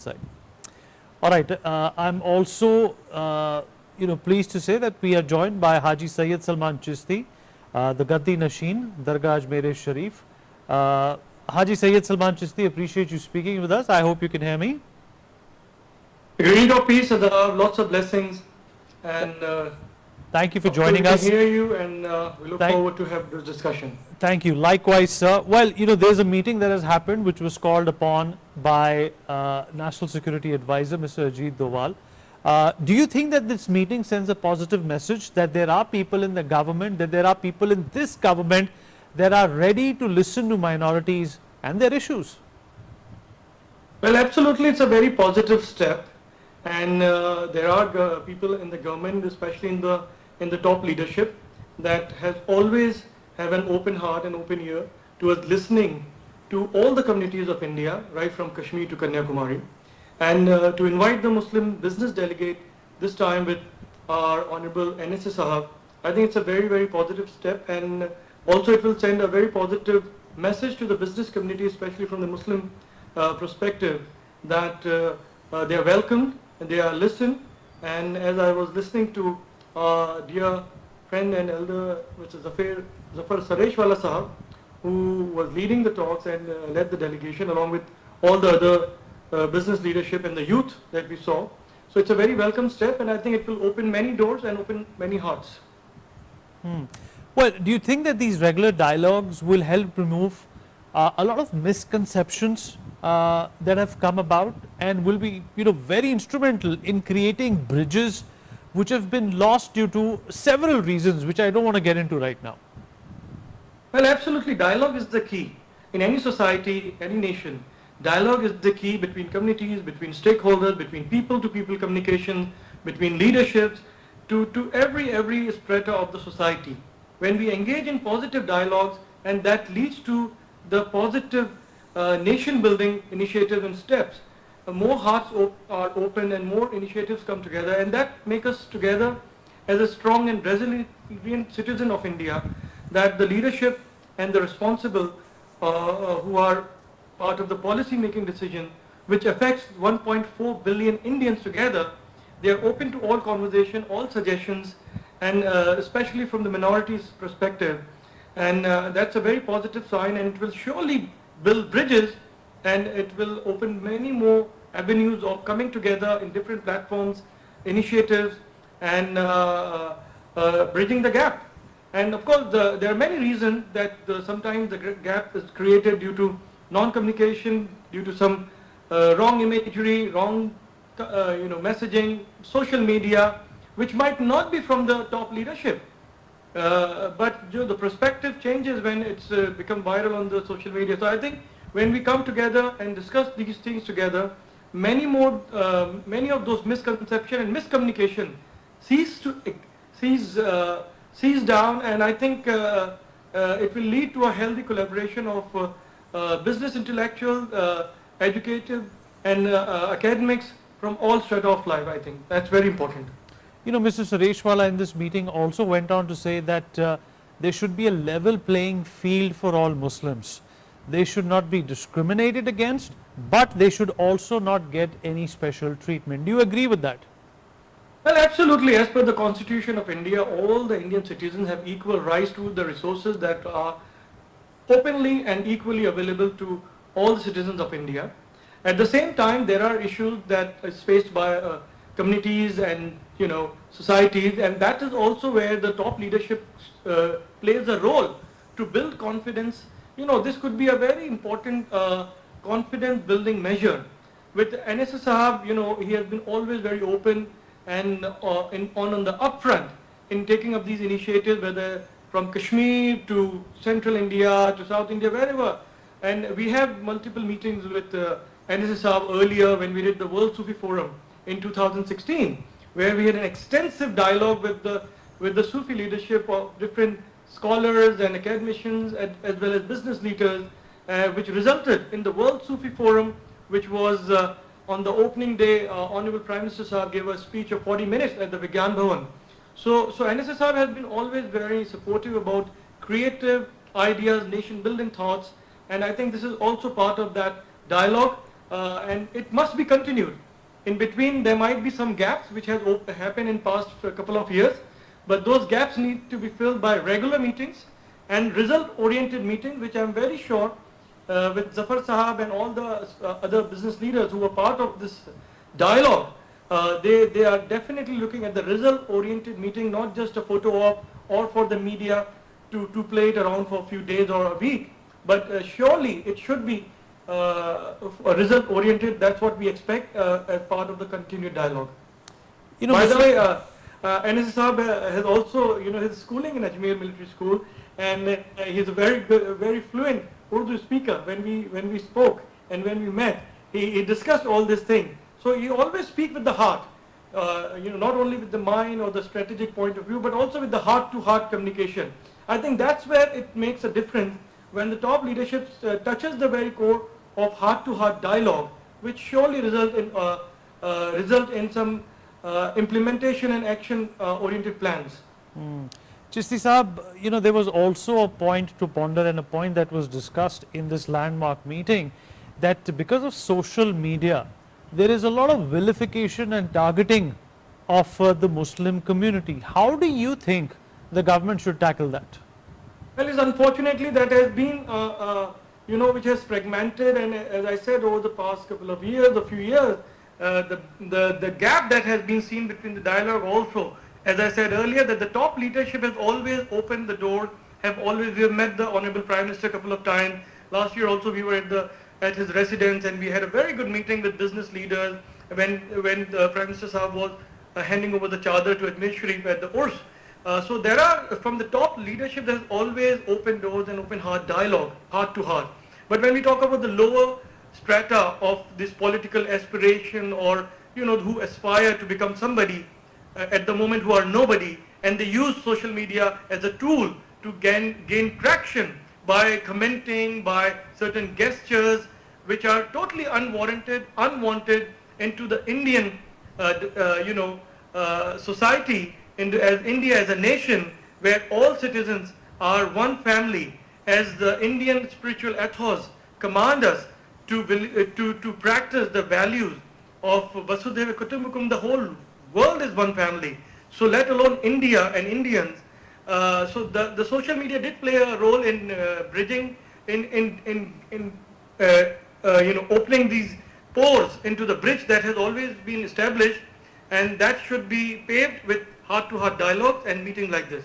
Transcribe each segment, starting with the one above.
side. All right, I'm also pleased to say that we are joined by Haji Sayyid Salman Chishti, the Gaddi Nashin, Dargah Ajmer Sharif. Haji Sayyid Salman Chishti, appreciate you speaking with us. I hope you can hear me. Greeting of peace, lots of blessings, and thank you for joining us. We can hear you, and we look forward to have this discussion. Thank you. Likewise, sir. Well, there's a meeting that has happened which was called upon by National Security Advisor, Mr. Ajit Doval. Do you think that this meeting sends a positive message that there are people in the government, that there are people in this government that are ready to listen to minorities and their issues? Well, absolutely, it's a very positive step, and there are people in the government, especially in the top leadership, that has always have an open heart and open ear towards listening to all the communities of India, right from Kashmir to Kanyakumari, and to invite the Muslim business delegate this time with our Honorable NSA Sahab. I think it's a very, very positive step, and also it will send a very positive message to the business community, especially from the Muslim perspective, that they are welcomed and they are listened. And as I was listening to dear friend and elder, which is Zafar Sareshwala Sahab, who was leading the talks and led the delegation along with all the other business leadership and the youth that we saw. So it's a very welcome step, and I think it will open many doors and open many hearts. Well, do you think that these regular dialogues will help remove a lot of misconceptions that have come about, and will be very instrumental in creating bridges which have been lost due to several reasons, which I don't want to get into right now? Well, absolutely. Dialogue is the key. In any society, any nation, dialogue is the key between communities, between stakeholders, between people-to-people communication, between leaderships, to every strata of the society. When we engage in positive dialogues, and that leads to the positive nation-building initiatives and steps, more hearts are open and more initiatives come together, and that make us together as a strong and resilient citizen of India, that the leadership and the responsible who are part of the policy making decision, which affects 1.4 billion Indians together, they are open to all conversation, all suggestions, and especially from the minorities perspective. And that's a very positive sign, and it will surely build bridges, and it will open many more avenues of coming together in different platforms, initiatives, and bridging the gap. And of course, there are many reasons that sometimes the gap is created due to non-communication, due to some wrong imagery, wrong messaging, social media, which might not be from the top leadership. But the perspective changes when it's become viral on the social media. So I think when we come together and discuss these things together, many of those misconceptions and miscommunication cease down, and I think it will lead to a healthy collaboration of business intellectuals, educative, and academics from all strata of life. I think that's very important. Mr. Sareshwala in this meeting also went on to say that there should be a level playing field for all Muslims. They should not be discriminated against, but they should also not get any special treatment. Do you agree with that? Well, absolutely. As per the Constitution of India, all the Indian citizens have equal rights to the resources that are openly and equally available to all the citizens of India. At the same time, there are issues that is faced by communities and societies, and that is also where the top leadership plays a role to build confidence. This could be a very important confidence building measure. With NSA Sahab, he has been always very open and on the upfront in taking up these initiatives, whether from Kashmir to Central India to South India, wherever. And we have multiple meetings with NSA Sahab earlier when we did the World Sufi Forum in 2016, where we had an extensive dialogue with the Sufi leadership of different scholars and academicians, as well as business leaders, which resulted in the World Sufi Forum, which was on the opening day. Honorable Prime Minister Sahab gave a speech of 40 minutes at the Vigyan Bhavan. So NSA Sahab has been always very supportive about creative ideas, nation building thoughts, and I think this is also part of that dialogue. and it must be continued. In between, there might be some gaps which have happened in past couple of years, but those gaps need to be filled by regular meetings and result-oriented meetings, which I'm very sure with Zafar Sahab and all the other business leaders who are part of this dialogue, they are definitely looking at the result-oriented meeting, not just a photo op or for the media to play it around for a few days or a week, but surely it should be result-oriented. That's what we expect as part of the continued dialogue. You know, By the Mr. way, NS Saab has also, his schooling in Ajmer Military School, and he's a very good, very fluent Urdu speaker. When we spoke and when we met, he discussed all these things. So he always speaks with the heart, not only with the mind or the strategic point of view, but also with the heart-to-heart communication. I think that's where it makes a difference when the top leadership touches the very core of heart-to-heart dialogue, which surely result in some implementation and action-oriented plans. Chishti Saab, there was also a point to ponder and a point that was discussed in this landmark meeting, that because of social media, there is a lot of vilification and targeting of the Muslim community. How do you think the government should tackle that? Well, it's unfortunately that has been, which has fragmented, and as I said, over the past couple of years, a few years, the gap that has been seen between the dialogue also, as I said earlier, that the top leadership has always opened the door, we have met the Honorable Prime Minister a couple of times. Last year also we were at his residence, and we had a very good meeting with business leaders when the Prime Minister Sahab was handing over the chadar to Ajmer Sharif at the Urs. So there are, from the top leadership, there's always open doors and open heart dialogue, heart to heart. But when we talk about the lower strata of this political aspiration, or who aspire to become somebody at the moment, who are nobody, and they use social media as a tool to gain traction by commenting, by certain gestures which are totally unwarranted, unwanted into the Indian society, as India as a nation where all citizens are one family, as the Indian spiritual ethos command us to practice the values of Vasudhaiva Kutumbakum. The whole world is one family. So let alone India and Indians. So the social media did play a role in bridging, opening these pores into the bridge that has always been established, and that should be paved with heart-to-heart dialogues and meetings like this.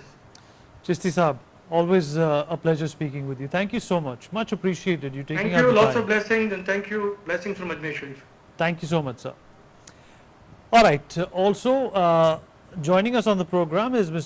Chishti Saab, always a pleasure speaking with you. Thank you so much. Much appreciated you taking out the time. Thank you. Lots of blessings, and thank you. Blessings from Ajmer Sharif. Thank you so much, sir. All right. Also, joining us on the program is Mr.